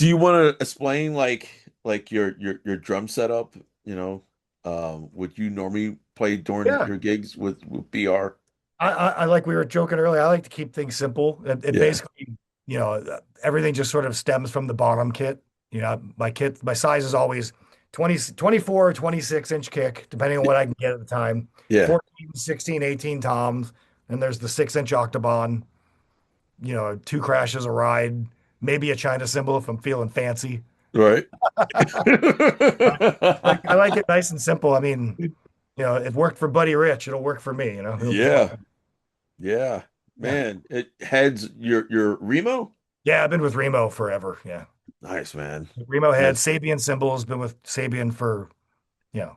Do you want to explain like your drum setup? Would you normally play during Yeah. your gigs with BR? I like we were joking earlier. I like to keep things simple. It Yeah. basically, everything just sort of stems from the bottom kit. My size is always 20, 24 or 26-inch kick, depending on what I can get at the time. Yeah. 14, 16, 18 toms. And there's the 6-inch octobahn, two crashes a ride, maybe a China cymbal if I'm feeling fancy. Right. I like it nice and simple. I mean, it worked for Buddy Rich. It'll work for me, He'll be Yeah. fine. Yeah. Yeah. Man, it heads your Remo? Yeah, I've been with Remo forever. Yeah. Nice, man. Remo had Nice. Sabian cymbals, been with Sabian for, you know,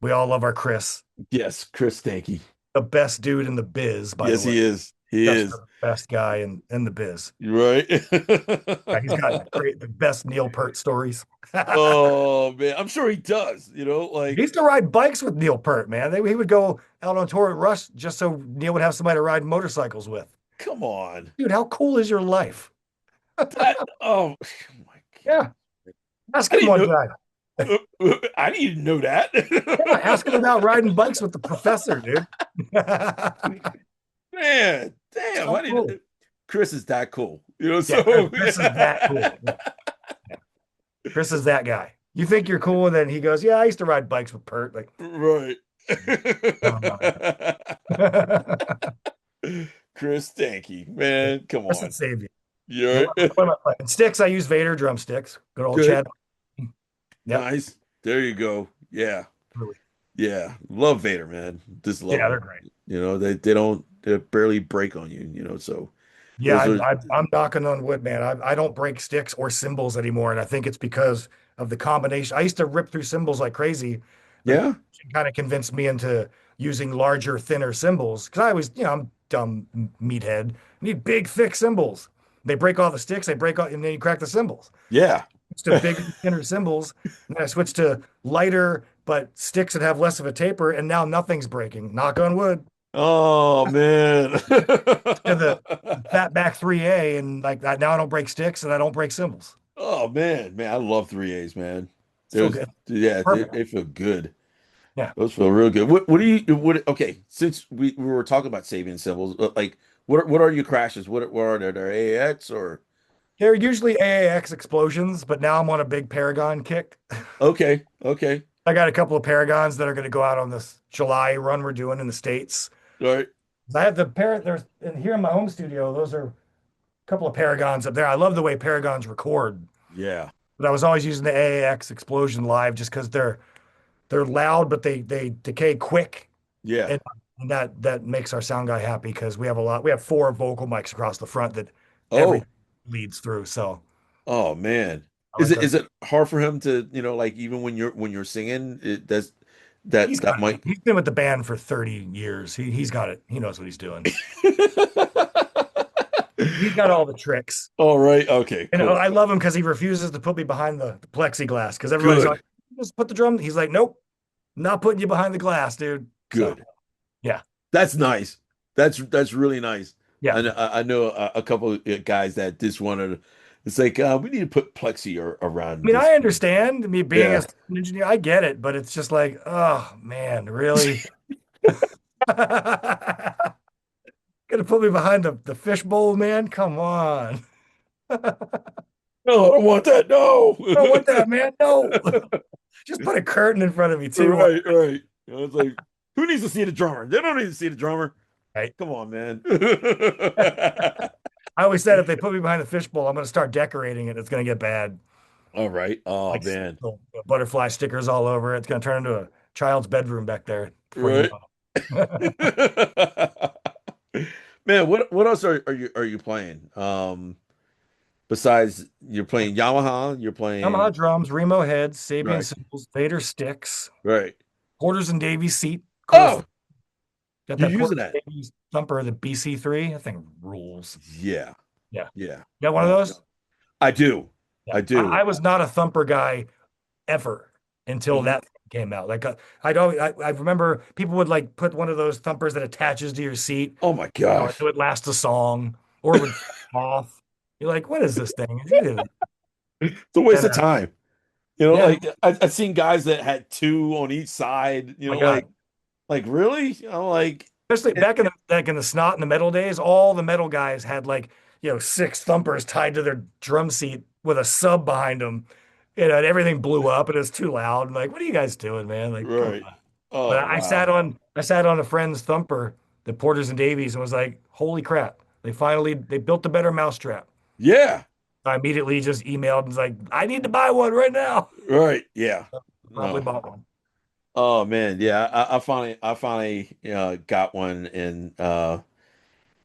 we all love our Chris, Yes, Chris Stanky. the best dude in the biz, by the Yes, way. he is. He Just the is. best guy in the biz. Right. Yeah, he's got the best Neil Peart stories. Oh man, I'm sure he does. He used to ride bikes with Neil Peart, man. He would go out on tour at Rush just so Neil would have somebody to ride motorcycles with. come on. Dude, how cool is your life? Oh my Yeah. Ask I him didn't one know. time. I didn't even know that. Yeah, ask him about riding bikes with the professor, dude. Man, damn, So I didn't. cool. Chris is that cool. Yeah, Chris, So Chris is that cool. Yeah, yeah. Chris is that guy. You think you're cool, and then he goes, "Yeah, I used to ride bikes with Pert." Like, right. come on. Chris Stanky, Yeah. man, come Chris would on. save you. You're right. What am I playing? Sticks, I use Vader drumsticks. Good old Good. Chad. Yep. Nice. There you go. Yeah. Really. Yeah. Love Vader, man. Just love Yeah, them. they're great. They barely break on you, so Yeah, those are I'm knocking on wood, man. I don't break sticks or cymbals anymore, and I think it's because of the combination. I used to rip through cymbals like crazy, but yeah. kind of convinced me into using larger, thinner cymbals because I was, I'm dumb meathead. I need big, thick cymbals. They break all the sticks, they break all, and then you crack the cymbals. Yeah. Switched to bigger, thinner cymbals, and then I switched to lighter but sticks that have less of a taper, and now nothing's breaking. Knock on wood. Oh man. To the fat back 3A, and like that now I don't break sticks and I don't break cymbals. Oh man, I love 3As, man. So There's good. yeah, they, Perfect. they feel good. Yeah. Those feel real good. What do you what okay, since we were talking about saving symbols, like what are your crashes? What are there AX or They're usually AAX explosions, but now I'm on a big Paragon kick. okay, okay. I got a couple of Paragons that are going to go out on this July run we're doing in the States. All right. I have there's and here in my home studio, those are a couple of Paragons up there. I love the way Paragons record, Yeah. but I was always using the AAX Explosion Live just because they're loud, but they decay quick. Yeah. And, and that makes our sound guy happy because we have four vocal mics across the front that everything Oh, leads through. So oh man. I Is like it to is it hard for him to, like even when you're singing, that's he's that got it. might He's been with the band for 30 years. He's got it. He knows what he's doing. He's got all the tricks. All right. Okay, And cool. I love him because he refuses to put me behind the plexiglass because everybody's Good. like, just put the drum. He's like, nope, not putting you behind the glass, dude. So Good. yeah, That's nice. That's really nice. yeah. I know a couple of guys that just wanted. It's like we need to put plexi I around mean, this. I understand me being a Yeah. sound engineer. I get it, but it's just like, oh man, really? Gonna put me behind the fishbowl, man? Come on. I No, I don't want that. No. don't want that, man. No. Just put a curtain in front of me too. Right, right. It's like, who needs to see the drummer? They don't need to see the drummer. Right. Come on, man. I always said if they put me behind the fishbowl, I'm gonna start decorating it. It's gonna get bad. All right. Oh Like man. little butterfly stickers all over it. It's gonna turn into a child's bedroom back there before you Right. know it. Man, what else are you playing? Besides you're playing Yamaha, you're Yamaha playing drums, Remo heads, Sabian right, cymbals, Vader sticks, right. quarters and Davy seat. Of course, Oh, got you're that using quarters that. and Davy thumper, the BC3. That thing rules. Yeah, Yeah. yeah. You got one of No, those? no. I do. Yeah. I I do. was not a thumper guy ever until Mhm. that came out. Like I'd always I remember people would like put one of those thumpers that attaches to your seat, Oh my it gosh. would last a song or it would fall off. You're like, what is this thing? It's a waste And of time. You know, yeah, like I've seen guys that had two on each side, oh my God. like really? You know, like Especially it, back in the snot and the metal days, all the metal guys had like, six thumpers tied to their drum seat with a sub behind them. And everything blew up and it was too loud. I'm like, what are you guys doing, man? Like, come right. on. But Oh I sat on a friend's thumper, the Porters and Davies, and was like, holy crap. They built a better mousetrap. yeah. I immediately just emailed and was like, I need to buy one right now. Right. Yeah. Probably No. bought one. Oh man, yeah. I finally got one and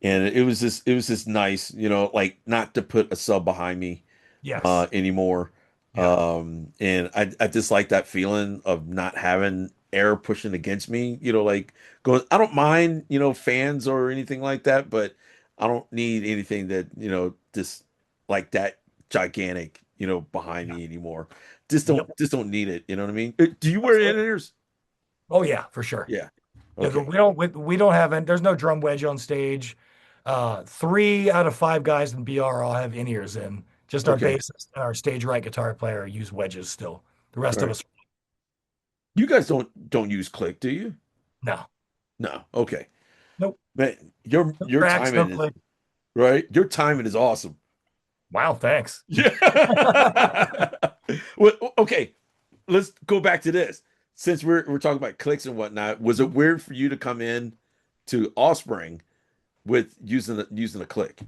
it was just nice, like not to put a sub behind me Yes. anymore. Yeah. And I just like that feeling of not having air pushing against me, like going, I don't mind, fans or anything like that, but I don't need anything that, just like that gigantic, behind Yeah. me anymore. Just don't Yep. just don't need it, you know what I mean? Do you wear Absolutely. in-ears? Oh yeah, for sure. Yeah. Yeah, Okay. we don't have there's no drum wedge on stage. 3 out of 5 guys in BR all have in-ears in. Just our Okay. bassist and our stage right guitar player use wedges still. The All rest of right. us, You guys don't use click, do you? no. No. Okay. Nope. Man, your No your tracks, no timing is click. right. Your timing is awesome. Wow, thanks. Yeah. Well, okay. Let's go back to this. Since we're talking about clicks and whatnot, was it weird for you to come in to Offspring with using a click?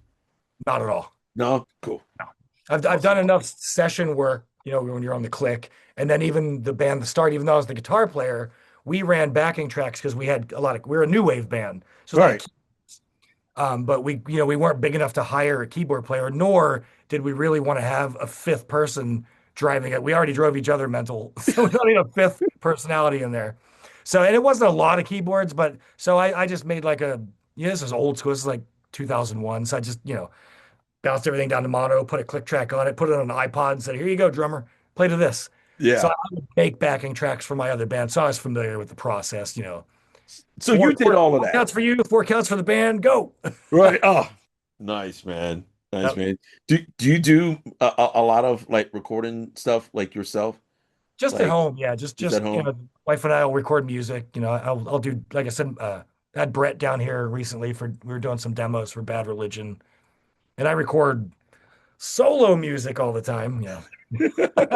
Not at all. No? Cool. No. I've done Awesome. enough session work, when you're on the click, and then even the band, the start, even though I was the guitar player, we ran backing tracks because we were a new wave band, so All there's a lot right. of but we weren't big enough to hire a keyboard player, nor did we really want to have a fifth person driving it. We already drove each other mental, so we don't need a fifth personality in there. So, and it wasn't a lot of keyboards, but so I just made like this is old school. This is like 2001. So I just, bounced everything down to mono, put a click track on it, put it on an iPod and said, here you go, drummer, play to this. So I Yeah. would make backing tracks for my other band. So I was familiar with the process, So you four, did four, all of four that. counts for you, 4 counts for the band, go. Right. Oh, nice, man. Nice, Yep. man. Do you do a lot of like recording stuff like yourself? Just at Like home, yeah. just at home? Wife and I will record music. I'll do, like I said. I had Brett down here recently we were doing some demos for Bad Religion, and I record solo music all the time.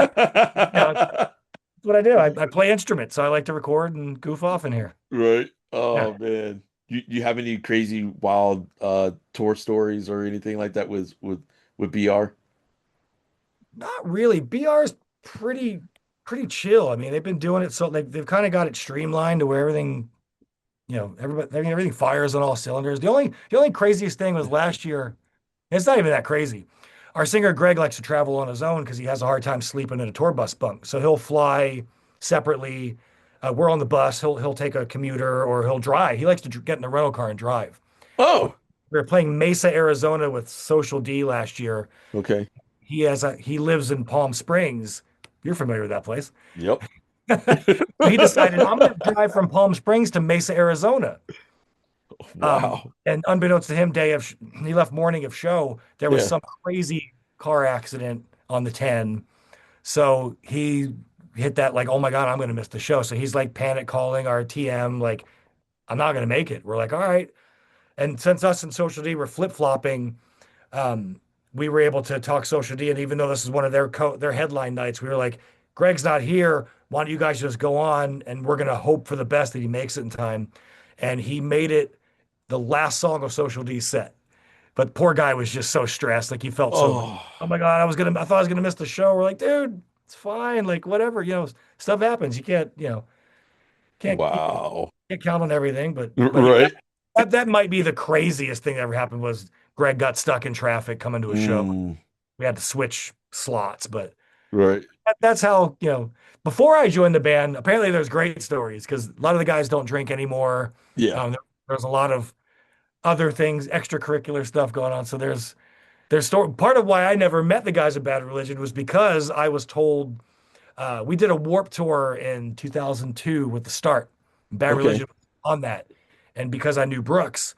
That's what I do. I play instruments, so I like to record and goof off in here. Right. Yeah, Oh man. You have any crazy wild tour stories or anything like that with BR? not really. BR's pretty chill. I mean, they've been doing it so they've kind of got it streamlined to where everything everything fires on all cylinders. The only craziest thing was last year. It's not even that crazy. Our singer Greg likes to travel on his own because he has a hard time sleeping in a tour bus bunk. So he'll fly separately. We're on the bus. He'll take a commuter or he'll drive. He likes to get in a rental car and drive. Oh, We were playing Mesa, Arizona with Social D last year. okay. He lives in Palm Springs. You're familiar with that place. Yep. He decided I'm going to drive from Palm Springs to Mesa, Arizona. Wow. And unbeknownst to him, he left morning of show, there was Yeah. some crazy car accident on the 10. So he hit that like, oh my God, I'm going to miss the show. So he's like panic calling our TM, like, I'm not going to make it. We're like, all right. And since us and Social D were flip-flopping, um, we were able to talk Social D. And even though this is one of their headline nights, we were like, Greg's not here. Why don't you guys just go on? And we're going to hope for the best that he makes it in time. And he made it the last song of Social D's set. But poor guy was just so stressed. Like he felt so bad. Oh, Oh my God, I thought I was gonna miss the show. We're like, dude, it's fine. Like whatever, stuff happens. You can't wow. can't count on everything. But yeah, Right. that might be the craziest thing that ever happened was Greg got stuck in traffic coming to a show. Mm, We had to switch slots, but right. that's how, before I joined the band, apparently there's great stories because a lot of the guys don't drink anymore. Yeah. There's a lot of other things, extracurricular stuff going on. So there's part of why I never met the guys at Bad Religion was because I was told we did a Warp Tour in 2002 with the Start. Bad Okay. Religion was on that, and because I knew Brooks,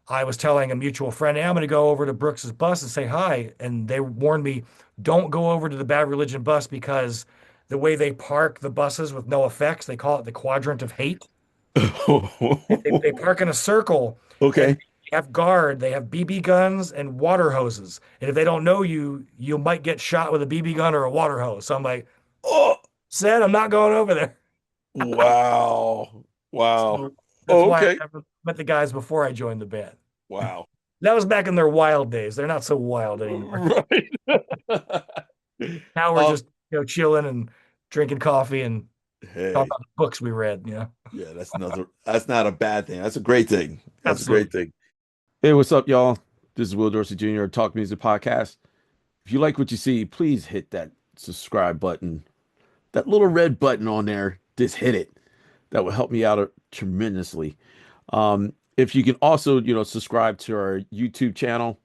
I was telling a mutual friend, hey, I'm going to go over to Brooks's bus and say hi. And they warned me, don't go over to the Bad Religion bus because the way they park the buses with no effects, they call it the quadrant of hate. They park in a circle and Okay. they have guard, they have BB guns and water hoses. And if they don't know you, you might get shot with a BB gun or a water hose. So I'm like, Oh, said I'm not going over there. wow. Wow. So that's Oh, why I okay. never met the guys before I joined the band. Wow. That was back in their wild days. They're not so wild anymore. Right. Now we're Um, just, chilling and drinking coffee and talking hey, about the books we read, yeah, that's not a bad thing. That's a great thing. That's a great Absolutely. thing. Hey, what's up, y'all? This is Will Dorsey Jr., Talk Music Podcast. If you like what you see, please hit that subscribe button, that little red button on there. Just hit it. That will help me out tremendously. If you can also, subscribe to our YouTube channel,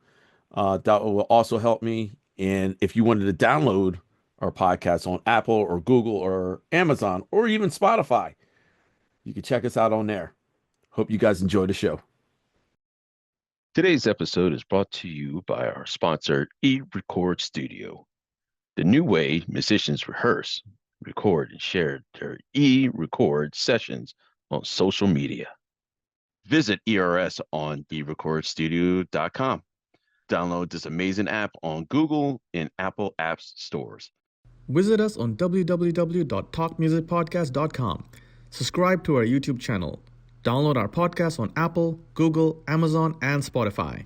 that will also help me. And if you wanted to download our podcast on Apple or Google or Amazon or even Spotify, you can check us out on there. Hope you guys enjoy the show. Today's episode is brought to you by our sponsor, 𝐸 Studio, the new way musicians rehearse, record, and share their 𝐸 sessions on social media. Visit ERS on 𝐸recordstudio.com. Download this amazing app on Google and Apple Apps stores. Visit us on www.talkmusicpodcast.com. Subscribe to our YouTube channel. Download our podcast on Apple, Google, Amazon, and Spotify.